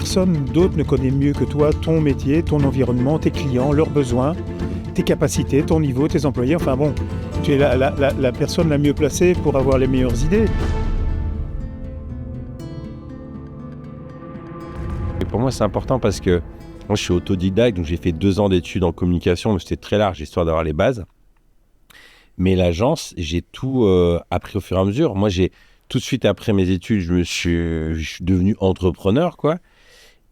Personne d'autre ne connaît mieux que toi ton métier, ton environnement, tes clients, leurs besoins, tes capacités, ton niveau, tes employés. Enfin bon, tu es la personne la mieux placée pour avoir les meilleures idées. Et pour moi, c'est important parce que moi, je suis autodidacte, donc j'ai fait 2 ans d'études en communication, mais c'était très large, histoire d'avoir les bases. Mais l'agence, j'ai tout appris au fur et à mesure. Moi, tout de suite après mes études, je suis devenu entrepreneur, quoi.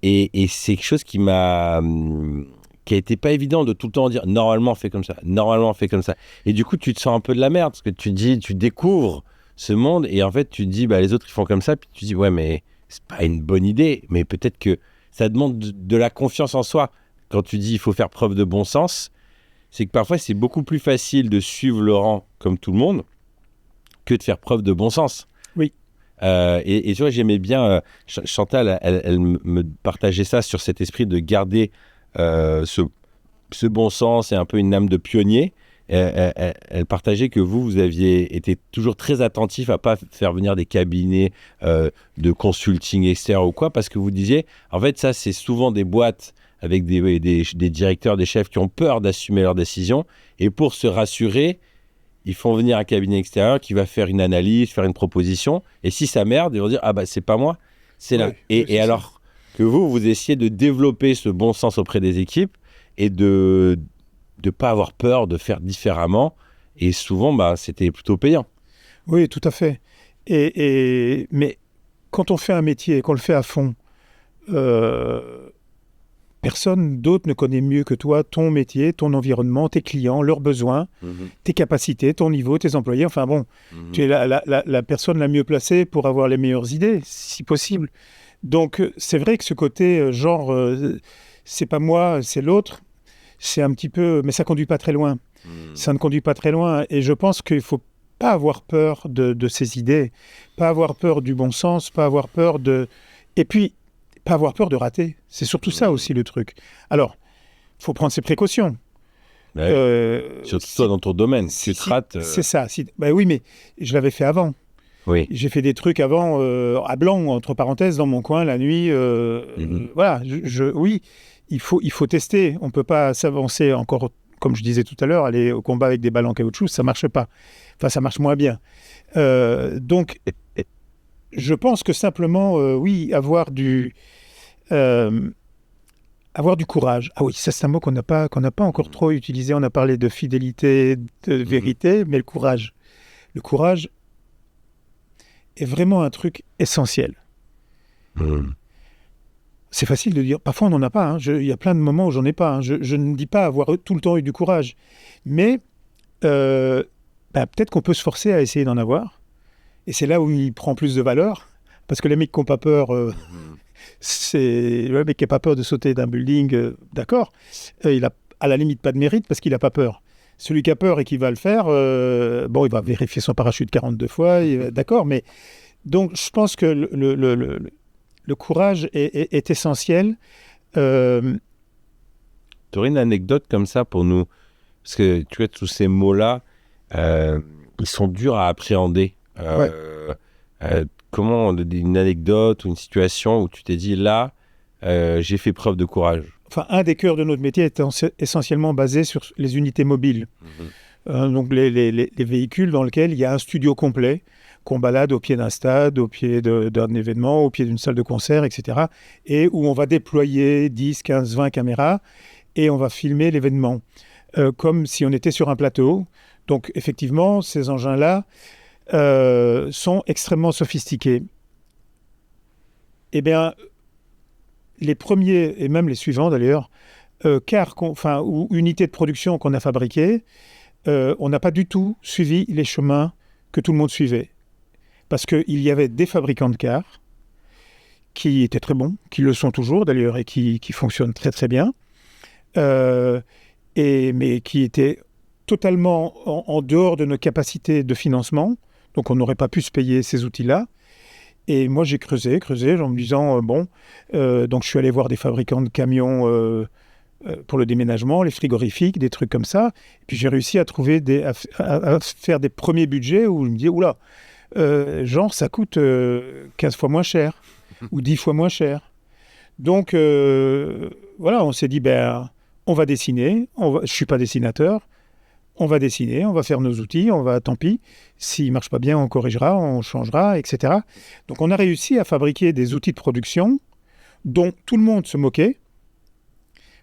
Et c'est quelque chose qui a été pas évident de tout le temps dire normalement on fait comme ça, normalement on fait comme ça. Et du coup, tu te sens un peu de la merde parce que tu découvres ce monde et en fait, tu te dis les autres ils font comme ça, puis tu te dis ouais, mais c'est pas une bonne idée, mais peut-être que ça demande de la confiance en soi. Quand tu dis il faut faire preuve de bon sens, c'est que parfois c'est beaucoup plus facile de suivre le rang comme tout le monde que de faire preuve de bon sens. Oui. Et tu vois, j'aimais bien Chantal, elle me partageait ça sur cet esprit de garder ce bon sens et un peu une âme de pionnier. Elle partageait que vous aviez été toujours très attentif à pas faire venir des cabinets de consulting extérieur ou quoi, parce que vous disiez, en fait, ça, c'est souvent des boîtes avec des directeurs, des chefs qui ont peur d'assumer leurs décisions. Et pour se rassurer, ils font venir un cabinet extérieur qui va faire une analyse, faire une proposition. Et si ça merde, ils vont dire, c'est pas moi, c'est là. Et alors que vous essayez de développer ce bon sens auprès des équipes et de ne pas avoir peur de faire différemment. Et souvent, c'était plutôt payant. Oui, tout à fait. Mais quand on fait un métier et qu'on le fait à fond, personne d'autre ne connaît mieux que toi ton métier, ton environnement, tes clients, leurs besoins, tes capacités, ton niveau, tes employés. Enfin bon, tu es la personne la mieux placée pour avoir les meilleures idées, si possible. Donc c'est vrai que ce côté c'est pas moi, c'est l'autre, c'est un petit peu... Mais ça conduit pas très loin. Ça ne conduit pas très loin. Et je pense qu'il faut pas avoir peur de ces idées, pas avoir peur du bon sens, pas avoir peur de... Et puis, pas avoir peur de rater. C'est surtout ça aussi le truc. Alors, il faut prendre ses précautions. Surtout toi dans ton domaine, tu te rates. C'est ça. Oui, mais je l'avais fait avant. Oui. J'ai fait des trucs avant à blanc, entre parenthèses, dans mon coin, la nuit. Voilà, oui, il faut tester. On ne peut pas s'avancer encore, comme je disais tout à l'heure, aller au combat avec des balles en caoutchouc, ça ne marche pas. Enfin, ça marche moins bien. Donc, je pense que simplement, oui, avoir du courage. Ah oui, ça c'est un mot qu'on n'a pas encore trop utilisé. On a parlé de fidélité, de vérité, mais le courage est vraiment un truc essentiel. C'est facile de dire, parfois on n'en a pas. Il y a plein de moments où j'en ai pas. Je ne dis pas avoir tout le temps eu du courage, mais peut-être qu'on peut se forcer à essayer d'en avoir. Et c'est là où il prend plus de valeur, parce que les mecs qui n'ont pas peur... c'est le mec qui n'a pas peur de sauter d'un building, d'accord. Il a à la limite pas de mérite parce qu'il n'a pas peur. Celui qui a peur et qui va le faire, il va vérifier son parachute 42 fois, d'accord. Mais donc, je pense que le courage est essentiel. Tu aurais une anecdote comme ça pour nous? Parce que tu vois, tous ces mots-là, ils sont durs à appréhender. Comment, une anecdote ou une situation où tu t'es dit, là, j'ai fait preuve de courage? Enfin, un des cœurs de notre métier est essentiellement basé sur les unités mobiles. Donc, les véhicules dans lesquels il y a un studio complet qu'on balade au pied d'un stade, au pied d'un événement, au pied d'une salle de concert, etc. Et où on va déployer 10, 15, 20 caméras et on va filmer l'événement comme si on était sur un plateau. Donc, effectivement, ces engins-là sont extrêmement sophistiqués. Eh bien, les premiers, et même les suivants d'ailleurs, ou unités de production qu'on a fabriquées, on n'a pas du tout suivi les chemins que tout le monde suivait. Parce qu'il y avait des fabricants de cars qui étaient très bons, qui le sont toujours d'ailleurs, et qui fonctionnent très très bien, mais qui étaient totalement en dehors de nos capacités de financement. Donc on n'aurait pas pu se payer ces outils-là. Et moi j'ai creusé en me disant, donc je suis allé voir des fabricants de camions pour le déménagement, les frigorifiques, des trucs comme ça. Et puis j'ai réussi à trouver à faire des premiers budgets où je me dis, oula, ça coûte 15 fois moins cher ou 10 fois moins cher. Donc, voilà, on s'est dit, on va dessiner. Je ne suis pas dessinateur. On va dessiner, on va faire nos outils, tant pis. S'il ne marche pas bien, on corrigera, on changera, etc. Donc, on a réussi à fabriquer des outils de production dont tout le monde se moquait.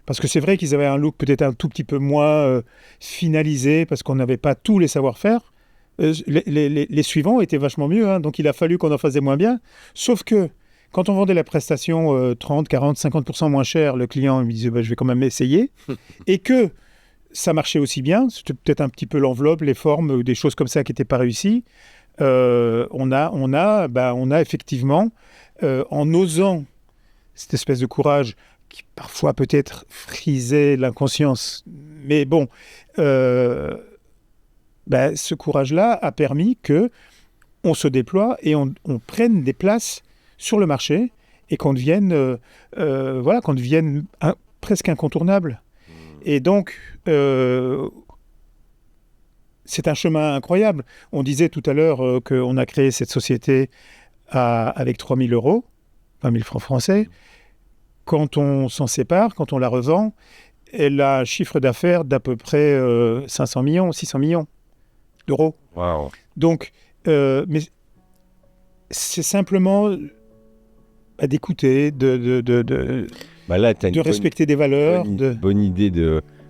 Parce que c'est vrai qu'ils avaient un look peut-être un tout petit peu moins finalisé, parce qu'on n'avait pas tous les savoir-faire. Les suivants étaient vachement mieux, hein, donc il a fallu qu'on en fasse des moins bien. Sauf que, quand on vendait la prestation 30, 40, 50% moins cher, le client il me disait je vais quand même essayer. Et que ça marchait aussi bien, c'était peut-être un petit peu l'enveloppe, les formes, ou des choses comme ça qui n'étaient pas réussies. On a effectivement, en osant cette espèce de courage qui parfois peut-être frisait l'inconscience, mais bon, ce courage-là a permis qu'on se déploie et on prenne des places sur le marché et qu'on devienne, presque incontournable. Et donc, c'est un chemin incroyable. On disait tout à l'heure qu'on a créé cette société avec 3 000 €, 20 000 francs français. Quand on s'en sépare, quand on la revend, elle a un chiffre d'affaires d'à peu près 500 millions, 600 millions d'euros. Wow. Donc, mais c'est simplement d'écouter, de respecter des valeurs. Bonne idée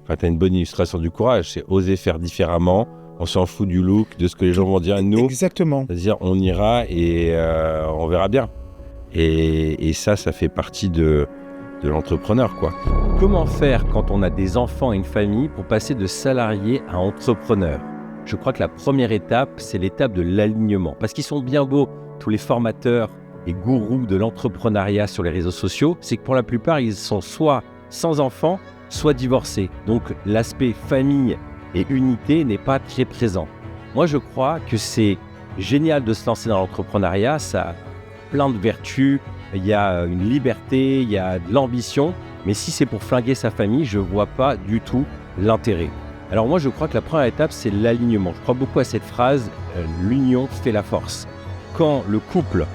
t'as une bonne illustration du courage, c'est oser faire différemment, on s'en fout du look, de ce que les gens vont dire à nous. Exactement. C'est-à-dire, on ira et on verra bien. Et ça fait partie de l'entrepreneur, quoi. Comment faire quand on a des enfants et une famille pour passer de salarié à entrepreneur ? Je crois que la première étape, c'est l'étape de l'alignement. Parce qu'ils sont bien beaux, tous les formateurs et gourous de l'entrepreneuriat sur les réseaux sociaux, c'est que pour la plupart, ils sont soit sans enfants, soit divorcés. Donc l'aspect famille et unité n'est pas très présent. Moi, je crois que c'est génial de se lancer dans l'entrepreneuriat. Ça a plein de vertus, il y a une liberté, il y a de l'ambition. Mais si c'est pour flinguer sa famille, je ne vois pas du tout l'intérêt. Alors moi, je crois que la première étape, c'est l'alignement. Je crois beaucoup à cette phrase, l'union fait la force. Quand le couple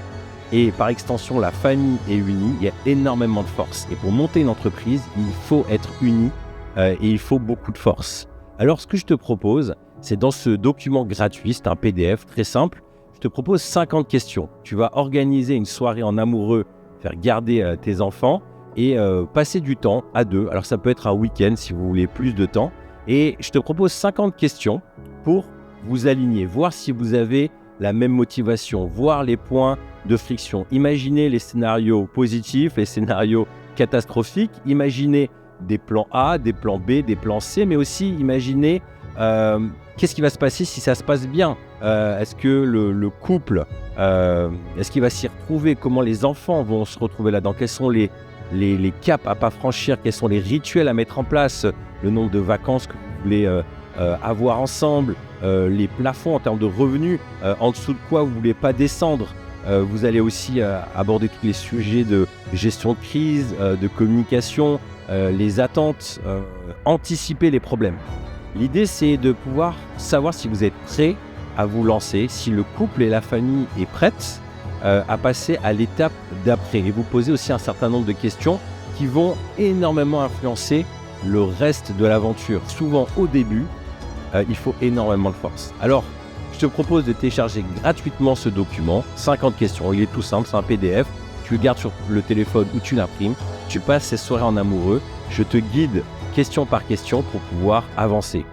et par extension la famille est unie, il y a énormément de force. Et pour monter une entreprise, il faut être uni et il faut beaucoup de force. Alors ce que je te propose, c'est dans ce document gratuit, c'est un PDF très simple, je te propose 50 questions. Tu vas organiser une soirée en amoureux, faire garder tes enfants et passer du temps à deux. Alors ça peut être un week-end si vous voulez plus de temps. Et je te propose 50 questions pour vous aligner, voir si vous avez la même motivation, voir les points de friction. Imaginez les scénarios positifs, les scénarios catastrophiques. Imaginez des plans A, des plans B, des plans C, mais aussi imaginez qu'est-ce qui va se passer si ça se passe bien. Est-ce que le couple, est-ce qu'il va s'y retrouver? Comment les enfants vont se retrouver là-dedans? Quels sont les caps à ne pas franchir? Quels sont les rituels à mettre en place? Le nombre de vacances que vous voulez avoir ensemble, les plafonds en termes de revenus, en dessous de quoi vous ne voulez pas descendre. Vous allez aussi aborder tous les sujets de gestion de crise, de communication, les attentes, anticiper les problèmes. L'idée, c'est de pouvoir savoir si vous êtes prêt à vous lancer, si le couple et la famille est prête à passer à l'étape d'après. Et vous posez aussi un certain nombre de questions qui vont énormément influencer le reste de l'aventure. Souvent, au début, il faut énormément de force. Alors, je te propose de télécharger gratuitement ce document, 50 questions. Il est tout simple, c'est un PDF. Tu le gardes sur le téléphone ou tu l'imprimes. Tu passes ces soirées en amoureux. Je te guide question par question pour pouvoir avancer.